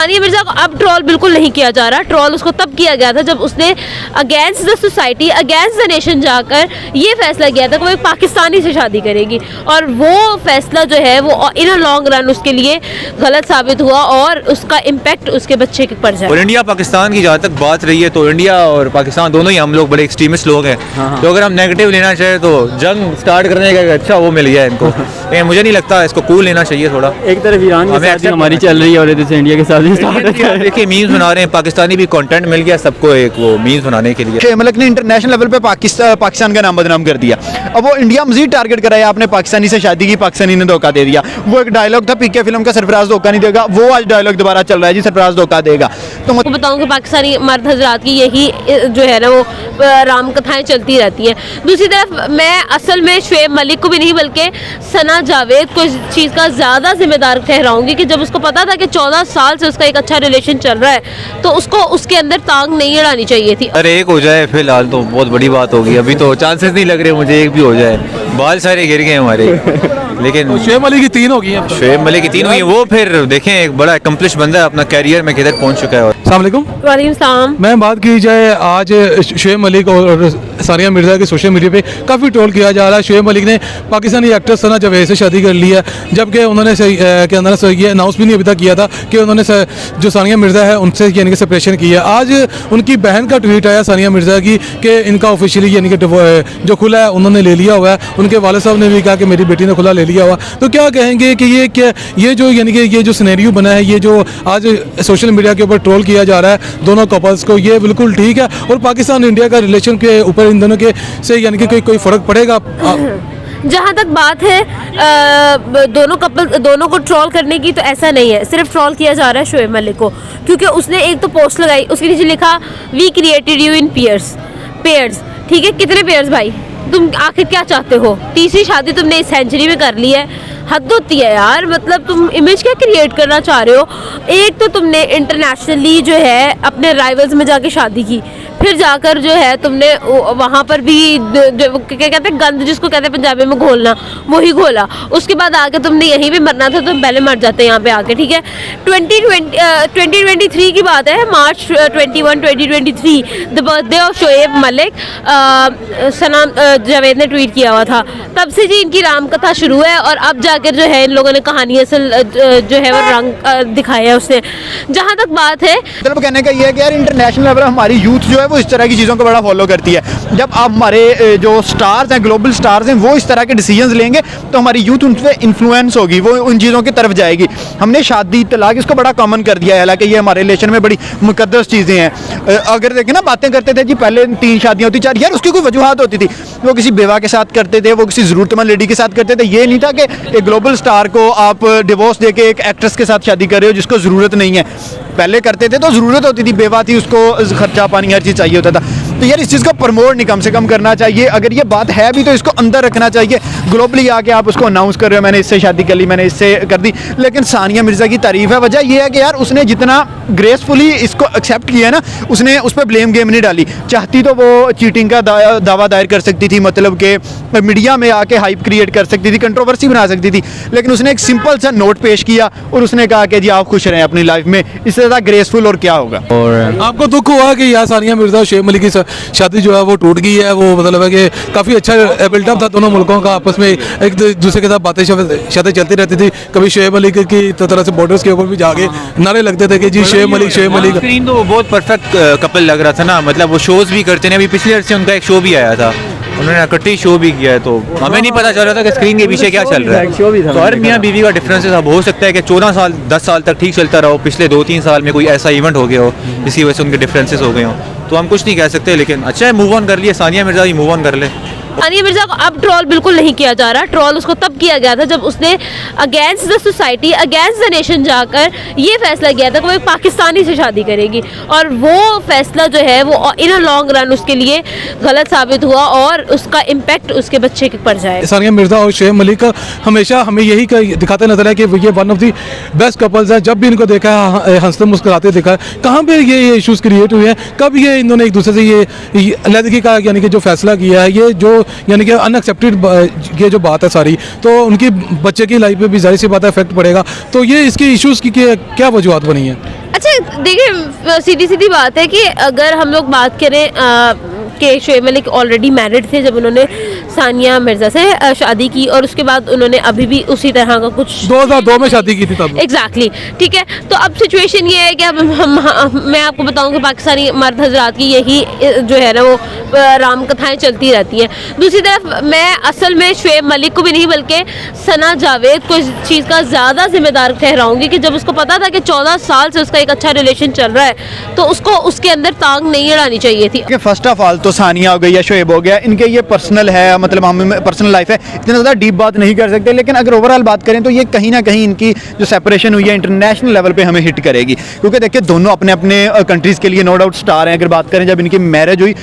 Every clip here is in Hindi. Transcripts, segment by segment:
सानिया मिर्जा को अब ट्रोल बिल्कुल नहीं किया जा रहा। ट्रोल उसको तब किया गया था जब उसने against the society, against the nation जाकर ये फैसला किया था कि वो एक पाकिस्तानी से शादी करेगी, और वो फैसला जो है वो इन अ लॉन्ग रन उसके लिए गलत साबित हुआ और उसका इम्पैक्ट उसके बच्चे के पर जाए। और इंडिया पाकिस्तान की जहाँ तक बात रही है तो इंडिया और पाकिस्तान दोनों ही हम लोग बड़े एक्सट्रीमिस्ट लोग हैं। तो अगर हम नेगेटिव लेना चाहे तो जंग स्टार्ट करने का अच्छा वो मिल गया इनको, लेकिन मुझे नहीं लगता इसको कूल लेना चाहिए थोड़ा। एक तरफ ईरान के साथ हमारी चल रही है और इधर से इंडिया के साथ देखिए मीम्स बना रहे हैं, पाकिस्तानी भी कंटेंट मिल गया सबको एक वो मीम्स बनाने के लिए। शेख मलिक ने इंटरनेशनल लेवल पे पाकिस्तान का नाम बदनाम कर दिया। अब वो इंडिया मजीद टारगेट कराया, आपने पाकिस्तानी से शादी की, पाकिस्तानी ने धोखा दे दिया। वो एक डायलॉग था पीके फिल्म का, सरफराज धोखा नहीं देगा, वो आज डायलॉग दोबारा चल रहा है जी, सरफराज धोखा देगा। तो मैं बताऊं कि पाकिस्तानी मर्द हजरात की यही जो है ना वो राम कथाएं चलती रहती हैं। दूसरी तरफ मैं असल में शुएब मलिक को भी नहीं बल्कि सना जावेद को इस चीज़ का ज़्यादा जिम्मेदार ठहराऊंगी कि जब उसको पता था कि 14 साल से उसका एक अच्छा रिलेशन चल रहा है तो उसको उसके अंदर टांग नहीं अड़ानी चाहिए थी। अरे एक हो जाए फिलहाल तो बहुत बड़ी बात होगी, अभी तो चांसेस नहीं लग रहे मुझे एक भी हो जाए, बाल सारे गिर गए हमारे। लेकिन शुएब मलिक की 3 होगी, शुएब मलिक की 3 हुई, वो फिर देखें एक बड़ा एकम्प्लिश बंदा है, अपना कैरियर में किधर पहुंच चुका है। अस्सलाम वालेकुम। वालेकुम सलाम। मैं बात की जाए आज शुएब मलिक और सानिया मिर्जा के सोशल मीडिया पे काफ़ी ट्रोल किया जा रहा है। शुएब मलिक ने पाकिस्तानी एक्ट्रेस सना जावेद से शादी कर ली है, जबकि उन्होंने के अंदर ये अनाउंस भी नहीं अभी तक किया था कि उन्होंने जो सानिया मिर्जा है उनसे यानी कि सेपरेशन की है। आज उनकी बहन का ट्वीट आया सानिया मिर्जा की कि इनका ऑफिशियली यानी कि जो खुला है उन्होंने ले लिया हुआ है। उनके वाले साहब ने भी कहा कि मेरी बेटी ने खुला ले लिया हुआ। तो क्या कहेंगे कि ये जो यानी कि ये जो सिनेरियो बना है, ये जो आज सोशल मीडिया के ऊपर ट्रोल किया जा रहा है दोनों कपल्स को, ये बिल्कुल ठीक है? और पाकिस्तान इंडिया का रिलेशन के ऊपर इन दोनों के से यानी कि कोई फ़र्क पड़ेगा? जहाँ तक बात है दोनों को ट्रोल करने की, तो ऐसा नहीं है। सिर्फ ट्रोल किया जा रहा है शुएब मलिक को, क्योंकि उसने एक तो पोस्ट लगाई, उसके नीचे लिखा we created you in pairs. ठीक है, कितने पेयर्स भाई? तुम आखिर क्या चाहते हो? तीसरी शादी तुमने इस सेंचुरी में कर ली है, हद होती है यार। मतलब तुम इमेज क्या क्रिएट करना चाह रहे हो? एक तो तुमने इंटरनेशनली जो है अपने राइवल्स में जाके शादी की, फिर जाकर जो है तुमने वहाँ पर भी जो क्या कहते हैं गंद, जिसको कहते हैं पंजाबी में घोलना, वही घोला। उसके बाद आके तुमने यहीं पे मरना था, तुम पहले मर जाते यहाँ पे आके। ठीक है, 2023 की बात है, March 21 2023 the birthday of Shoaib Malik, Sana Javed ने ट्वीट किया हुआ था। तब से जी इनकी राम कथा शुरू है, और अब जाकर जो है इन लोगों ने कहानी असल जो है वो रंग दिखाया है उसने। जहाँ तक बात है, मतलब कहने का ये है कि यार इंटरनेशनल लेवल हमारी यूथ जो है वो इस तरह की चीज़ों को बड़ा फॉलो करती है। जब आप हमारे जो स्टार्स हैं, ग्लोबल स्टार्स हैं, वो इस तरह के डिसीजंस लेंगे तो हमारी यूथ उन पर इन्फ्लुएंस होगी, वो उन चीज़ों की तरफ जाएगी। हमने शादी तलाक इसको बड़ा कॉमन कर दिया है, हालांकि ये हमारे रिलेशन में बड़ी मुकद्दस चीज़ें हैं। अगर देखें ना, बातें करते थे जी पहले 3 शादियाँ होती, 4, यार उसकी कोई वजूहत होती थी। वो किसी बेवा के साथ करते थे, वो किसी ज़रूरतमंद लेडी के साथ करते थे। ये नहीं था कि एक ग्लोबल स्टार को आप डिवोर्स दे के एक एक्ट्रेस के साथ शादी कर रहे हो जिसको ज़रूरत नहीं है। पहले करते थे तो ज़रूरत होती थी, बेवा थी, उसको खर्चा पानी हर चीज़ चाहिए होता था। तो यार इस चीज़ को प्रमोट नहीं कम से कम करना चाहिए। अगर ये बात है भी तो इसको अंदर रखना चाहिए। ग्लोबली आके आप उसको अनाउंस कर रहे हो मैंने इससे शादी कर ली, मैंने इससे कर दी। लेकिन सानिया मिर्ज़ा की तारीफ़ है, वजह यह है कि यार उसने जितना ग्रेसफुली इसको एक्सेप्ट किया ना, उसने उस पर ब्लेम गेम नहीं डाली। चाहती तो वो चीटिंग का दावा दायर कर सकती थी, मतलब कि मीडिया में आके हाइप क्रिएट कर सकती थी, कंट्रोवर्सी बना सकती थी। लेकिन उसने एक सिंपल सा नोट पेश किया और उसने कहा कि जी आप खुश रहें अपनी लाइफ में, इससे ज़्यादा ग्रेसफुल और क्या होगा। और आपको दुख हुआ कि यार सानिया मिर्जा और शुएब मलिक की शादी जो है वो टूट गई है? वो मतलब है कि काफ़ी अच्छा बिल्डअप था दोनों मुल्कों का, आपस में एक दूसरे के साथ बातें शादी चलती रहती थी। कभी शुएब मलिक की तरह से बॉर्डर्स के ऊपर भी जाके नारे लगते थे कि जी शुएब मलिक। स्क्रीन तो बहुत परफेक्ट कपल लग रहा था ना, मतलब वो शोज भी करते हैं। अभी पिछले अर्से उनका एक शो भी आया था, उन्होंने इकट्ठी शो भी किया है, तो हमें नहीं पता चल रहा था कि स्क्रीन के पीछे क्या चल रहा है। तो हर मियाँ बीवी का डिफरेंस अब हो सकता है कि 14 साल 10 साल तक ठीक चलता रहो, पिछले 2-3 साल में कोई ऐसा इवेंट हो गया हो जिसकी वजह से उनके डिफरेंसेस हो गए हो, तो हम कुछ नहीं कह सकते। लेकिन अच्छा है, मूव ऑन कर लिए, सानिया मिर्जा भी मूव ऑन कर ले। सानिया मिर्जा को अब ट्रोल बिल्कुल नहीं किया जा रहा। ट्रोल उसको तब किया गया था जब उसने against the society, against the nation जाकर ये फैसला किया था कि वो एक पाकिस्तानी से शादी करेगी, और वो फैसला जो है वो इन अ लॉन्ग रन उसके लिए गलत साबित हुआ और उसका इम्पैक्ट उसके बच्चे के पर जाए। सानिया मिर्जा और शुएब मलिक का हमेशा हमें यही दिखाते नजर है कि ये one of the best couples है। जब भी इनको देखा है हंसते मुस्कुराते देखा है। कहाँ पे ये इश्यूज क्रिएट हुए हैं? कब ये इन्होंने एक दूसरे से ये अलहदगी का यानी कि जो फैसला किया है, ये जो यानी कि अनएक्सेप्टेड ये जो बात है सारी, तो उनकी बच्चे की लाइफ पे भी जाहिर सी बात है इफेक्ट पड़ेगा। तो ये इसके इश्यूज की क्या वजूहत बनी है? अच्छा देखिए, सीधी सीधी बात है कि अगर हम लोग बात करें कि शोएब मलिक ऑलरेडी मैरिड थे जब उन्होंने सानिया मिर्ज़ा से शादी की, और उसके बाद उन्होंने अभी भी उसी तरह का कुछ 2002 में शादी की थी तब। एग्जैक्टली ठीक है। तो अब सिचुएशन ये है कि अब मैं आपको बताऊं कि पाकिस्तानी मर्द हजरात की यही जो है ना वो राम कथाएं चलती रहती हैं। दूसरी तरफ मैं असल में शोएब मलिक को भी नहीं बल्कि सना जावेद को इस चीज़ का ज़्यादा जिम्मेदार ठहराऊंगी कि जब उसको पता था कि 14 साल से उसका एक अच्छा रिलेशन चल रहा है तो उसको उसके अंदर टांग नहीं अड़ानी चाहिए थी। फर्स्ट ऑफ ऑल तो सानिया हो गई या शोएब हो गया, इनके ये पर्सनल है, मतलब हम पर्सनल लाइफ है, इतना ज़्यादा डीप बात नहीं कर सकते। लेकिन अगर ओवरऑल बात करें तो ये कहीं ना कहीं इनकी जो सेपरेशन हुई है इंटरनेशनल लेवल पे हमें हिट करेगी, क्योंकि देखिए दोनों अपने अपने कंट्रीज़ के लिए नो डाउट स्टार हैं। अगर बात करें जब इनकी मैरिज हुई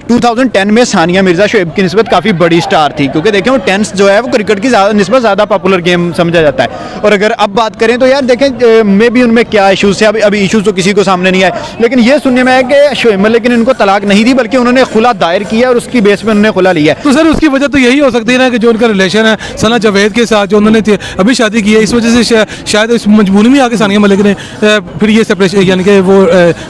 2010 में, सानिया मिर्ज़ा शोएब की निस्बत काफ़ी बड़ी स्टार थी, क्योंकि देखें वो टेनिस जो है वो क्रिकेट की निस्बत ज़्यादा पॉपुलर गेम समझा जाता है। और अगर अब बात करें तो यार देखें मे भी उनमें क्या इशूज़ थे, अभी इशूज़ तो किसी को सामने नहीं आए, लेकिन ये सुनने में है कि शोएब मलिक ने इनको तलाक नहीं दी बल्कि उन्होंने खुला दायर किया और उसकी बेस पे उन्होंने खुला लिया है। तो सर उसकी वजह तो यही हो सकती है ना कि जो उनका रिलेशन है सना जावेद के साथ, जो उन्होंने अभी शादी की है, इस वजह से शायद इस मजबूरी में आके सानिया मलिक ने फिर ये सेपरेशन यानी कि वो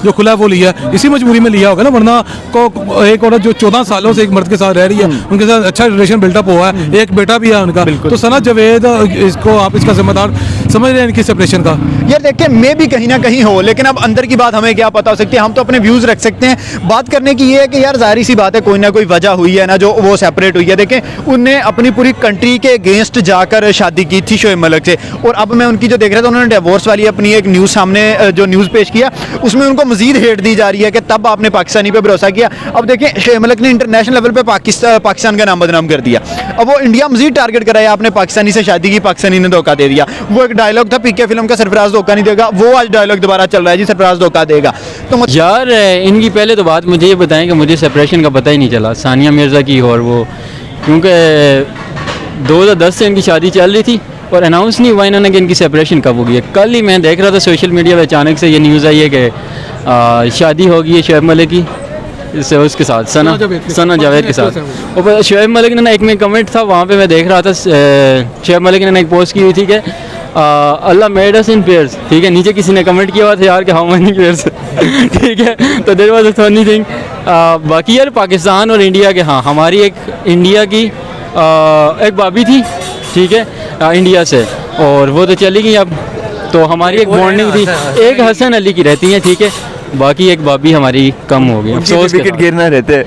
जो खुला वो लिया, इसी मजबूरी में लिया होगा ना। वरना को एक औरत जो 14 सालों से एक मर्द के साथ रह रही है, उनके साथ अच्छा रिलेशन बिल्डअप हुआ है, एक बेटा भी है उनका, तो सना जावेद इसको आप इसका जिम्मेदार समझ रहे हैं इनकी सेपरेशन का? यार देखिए मे भी कहीं ना कहीं हो, लेकिन अब अंदर की बात हमें क्या पता हो सकती है, हम तो अपने व्यूज़ रख सकते हैं। बात करने की ये है कि यार जाहिर सी बात है कोई ना कोई वजह हुई है ना जो वो सेपरेट हुई है। देखें उनने अपनी पूरी कंट्री के अगेंस्ट जाकर शादी की थी शोएब मलिक से, और अब मैं उनकी जो देख रहा था उन्होंने डिवोर्स वाली अपनी एक न्यूज़ सामने जो न्यूज़ पेश किया उसमें उनको मजीद हेट दी जा रही है कि तब आपने पाकिस्तानी पे भरोसा किया। अब देखें शोएब मलिक ने इंटरनेशनल लेवल पे पाकिस्तान का नाम बदनाम कर दिया, अब वो इंडिया मजीद टारगेट कराया, आपने पाकिस्तानी से शादी की, पाकिस्तानी ने धोखा दे दिया। वो एक डायलॉग था पीके फिल्म का, सरफराज धोखा नहीं देगा, वो आज डायलॉग दोबारा चल रहा है जी, सरफराज धोखा देगा। तो यार इनकी पहले तो बात मुझे ये बताएं कि मुझे सेपरेशन का पता ही नहीं चला सानिया मिर्ज़ा की, और वो क्योंकि 2010 से इनकी शादी चल रही थी और अनाउंस नहीं हुआ इन्होंने कि इनकी सेपरेशन कब होगी। कल ही मैं देख रहा था सोशल मीडिया पे अचानक से ये न्यूज़ आई है कि शादी होगी है शोएब मलिक की इससे उसके साथ सना जावेद के साथ। और शोएब मलिक ने एक में कमेंट था वहाँ पे मैं देख रहा था, शोएब मलिक ने एक पोस्ट की हुई थी कि अल्लाह मेड अस इन पेयर्स, ठीक है। नीचे किसी ने कमेंट किया हुआ था यार कि हाउ मेनी पेयर्स ठीक है, तो there was a funny thing. बाकी यार पाकिस्तान और इंडिया के, हाँ हमारी एक इंडिया की एक भाभी थी, ठीक है, इंडिया से, और वो तो चली गई अब, तो हमारी एक बॉन्डिंग थी, एक हसन अली की रहती है, ठीक है, बाकी एक भाभी हमारी कम हो गई, अफसोस विकेट गिरना रहते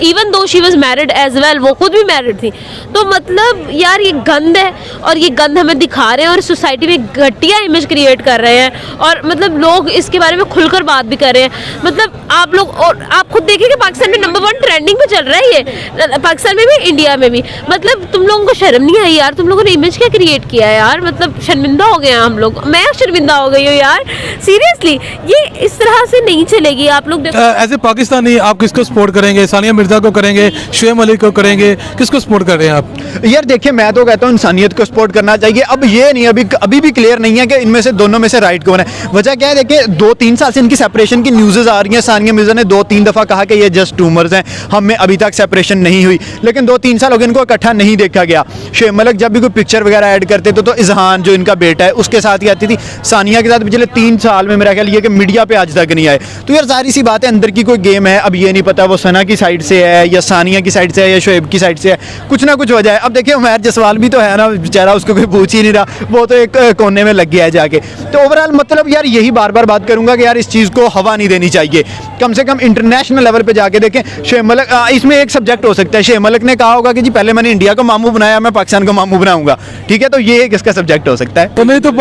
even though she was married as well, वो खुद भी मैरिड थी। तो मतलब यार ये गंद है, और ये गंद हमें दिखा रहे हैं और सोसाइटी में घटिया इमेज क्रिएट कर रहे हैं, और मतलब लोग इसके बारे में खुलकर बात भी कर रहे हैं। मतलब आप लोग, और आप खुद देखिए कि पाकिस्तान में नंबर 1 ट्रेंडिंग पे चल रहा है ये, पाकिस्तान में भी इंडिया में भी। मतलब तुम लोगों को शर्म नहीं आई यार? तुम लोगों ने इमेज क्या क्रिएट किया है यार? मतलब शर्मिंदा हो गए हैं हम लोग, मैं शर्मिंदा हो गई हूँ यार, सीरियसली ये इस तरह से नहीं चलेगी। आप लोग एज ए पाकिस्तानी आप किसको सपोर्ट करेंगे? सानिया मिर्ज़ा को करेंगे, शोएब मलिक को करेंगे, किसको सपोर्ट कर रहे हैं आप? यार देखिए मैं तो कहता हूँ इंसानियत को सपोर्ट करना चाहिए। अब ये नहीं, अभी भी क्लियर नहीं है कि इनमें से दोनों में से राइट कौन है। वजह क्या है, देखिए 2-3 साल से इनकी सेपरेशन की न्यूज़ आ रही हैं। सानिया मिर्ज़ा ने 2-3 दफ़ा कहा कि ये जस्ट रूमर्स हैं, हमें अभी तक सेपरेशन नहीं हुई, लेकिन 2-3 साल हो गए इनको इकट्ठा नहीं देखा गया। शोएब मलिक जब भी कोई पिक्चर वगैरह ऐड करते थे तो इजहान जो इनका बेटा है उसके साथ ही आती थी, सानिया के साथ पिछले 3 साल में मेरा ख्याल ये कि मीडिया पे आज तक नहीं आए। तो यार जाहिर सी बात है अंदर की कोई गेम है। अब ये नहीं पता वो सना की साइड से है या सानिया की साइड से है या शोएब की साइड से है, कुछ ना कुछ वजह है। अब देखिए उमैर जसवाल भी तो है ना बेचारा, उसको कोई पूछ ही नहीं रहा, वो तो एक कोने में लग गया है जाके। तो ओवरऑल मतलब यार यही बार बार बात करूंगा कि यार इस चीज़ को हवा नहीं देनी चाहिए, कम से कम इंटरनेशनल लेवल पे जाके देखें। शोएब मलिक इसमें एक सब्जेक्ट हो सकता है, शोएब मलिक ने कहा होगा कि जी पहले मैंने इंडिया को मामू बनाया, मैं पाकिस्तान को मामू बनाऊंगा, ठीक है, तो ये एक इसका सब्जेक्ट हो सकता है। तो नहीं तो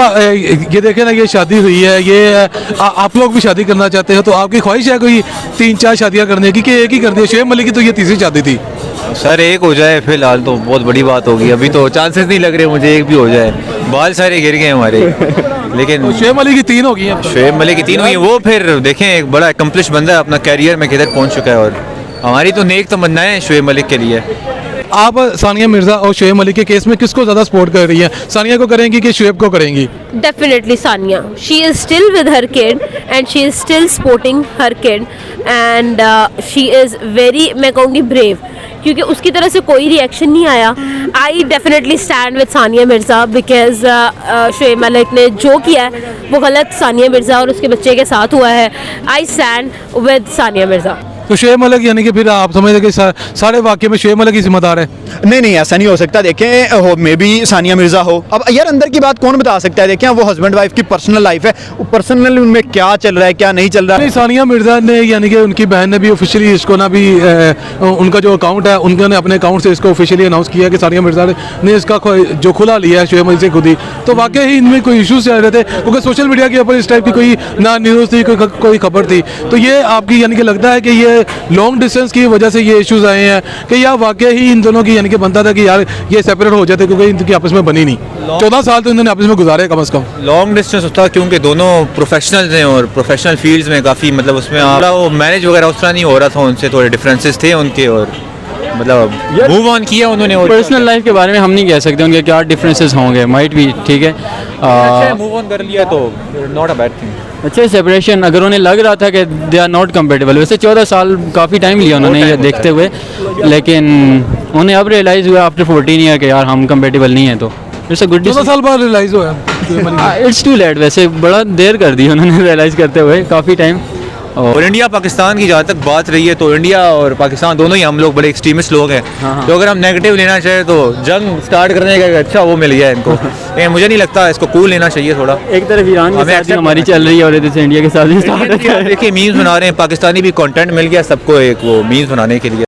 ये देखें ना, ये शादी हुई है, ये आप लोग भी शादी करना चाहते हो, तो आपकी ख्वाहिश है कोई 3-4 शादियां करने की, कि एक ही कर दी? शोएब मलिक की तो ये तीसरी शादी थी। सर एक हो जाए फिलहाल तो बहुत बड़ी बात होगी, अभी तो चांसेस नहीं लग रहे मुझे एक भी हो जाए, बाल सारे गिर गए हमारे लेकिन शोएब मलिक की 3 हो गई हैं। शोएब मलिक की 3 हुई है, वो फिर देखें एक बड़ा एकम्प्लिश बंदा है, अपना कैरियर में किधर पहुंच चुका है, और हमारी तो नेक तमन्नाएं हैं शोएब मलिक के लिए। आप सानिया मिर्ज़ा और शोएब मलिक के केस में किसको ज़्यादा सपोर्ट कर रही हैं? सानिया को करेंगी कि शोएब को करेंगी? Definitely Sania. She is still with her kid and she is still supporting her kid and she is very, मैं कहूँगी brave, क्योंकि उसकी तरफ से कोई रिएक्शन नहीं आया. I definitely stand with Sania Mirza because Shoaib Malik ने जो किया है वो गलत सानिया मिर्ज़ा और उसके बच्चे के साथ हुआ है. I stand with Sania Mirza. तो शोएब मलिक यानी कि फिर आप समझते कि सारे वाक़े में शोएब मलिक ही जिम्मेदार है? नहीं नहीं, ऐसा नहीं हो सकता. देखें, हो मे बी सानिया मिर्ज़ा हो. अब यार अंदर की बात कौन बता सकता है? देखें, वो हस्बैंड वाइफ की पर्सनल लाइफ है, पर्सनल उनमें क्या चल रहा है क्या नहीं चल रहा है. नहीं, सानिया मिर्ज़ा ने यानी कि उनकी बहन ने भी ऑफिशियली इसको ना भी उनका जो अकाउंट है उन्होंने अपने अकाउंट से इसको ऑफिशियली अनाउंस किया कि सानिया मिर्ज़ा ने इसका जो खुला लिया है शोएब मलिक से खुद ही. तो वाकई ही इनमें कोई इशूज़ चल रहे थे क्योंकि सोशल मीडिया के ऊपर इस टाइप की कोई ना न्यूज़ थी, कोई खबर थी. तो ये आपकी यानी कि लगता है कि ये लॉन्ग डिस्टेंस की वजह से ये इश्यूज आए हैं कि यार वाकई ही इन दोनों की यानी कि बनता था कि यार ये सेपरेट हो जाते क्योंकि इनकी आपस में बनी नहीं. 14 साल तो इन्होंने आपस में गुजारे कम से कम. लॉन्ग डिस्टेंस होता क्योंकि दोनों प्रोफेशनल्स हैं और प्रोफेशनल फील्ड्स में काफ़ी मतलब उसमें वो मैरिज वगैरह उस तरह नहीं हो रहा था, उनसे थोड़े डिफरेंसेस थे उनके और मतलब मूव ऑन किया उन्होंने. पर्सनल लाइफ के बारे में हम नहीं कह सकते उनके क्या डिफरेंसेस होंगे, माइट भी ठीक है. मूव ऑन कर लिया तो नॉट अ बैड थिंग. अच्छा सेपरेशन अगर उन्हें लग रहा था कि दे आर नॉट कम्पेटेबल, वैसे 14 साल काफ़ी टाइम लिया उन्होंने ये देखते हुए, लेकिन उन्हें अब रियलाइज़ हुआ आफ्टर 14 ईयर कि यार हम कम्पेटेबल नहीं है. तो इट्स अ गुड 14 साल बाद रियलाइज़ हुआ. इट्स टू लेट, वैसे बड़ा देर कर दी उन्होंने रियलाइज़ करते हुए काफ़ी टाइम. और इंडिया पाकिस्तान की जहाँ तक बात रही है तो इंडिया और पाकिस्तान दोनों ही हम लोग बड़े एक्सट्रीमिस्ट लोग हैं. तो अगर हम नेगेटिव लेना चाहें तो जंग स्टार्ट करने का अच्छा वो मिल गया है इनको. लेकिन मुझे नहीं लगता इसको कूल लेना चाहिए थोड़ा. एक तरफ ईरान के साथ हमारी चल रही है और इधर से इंडिया के साथ भी स्टार्ट है. देखिए मीम्स बना रहे हैं, पाकिस्तानी भी कंटेंट मिल गया सबको एक वो मीम्स बनाने के लिए.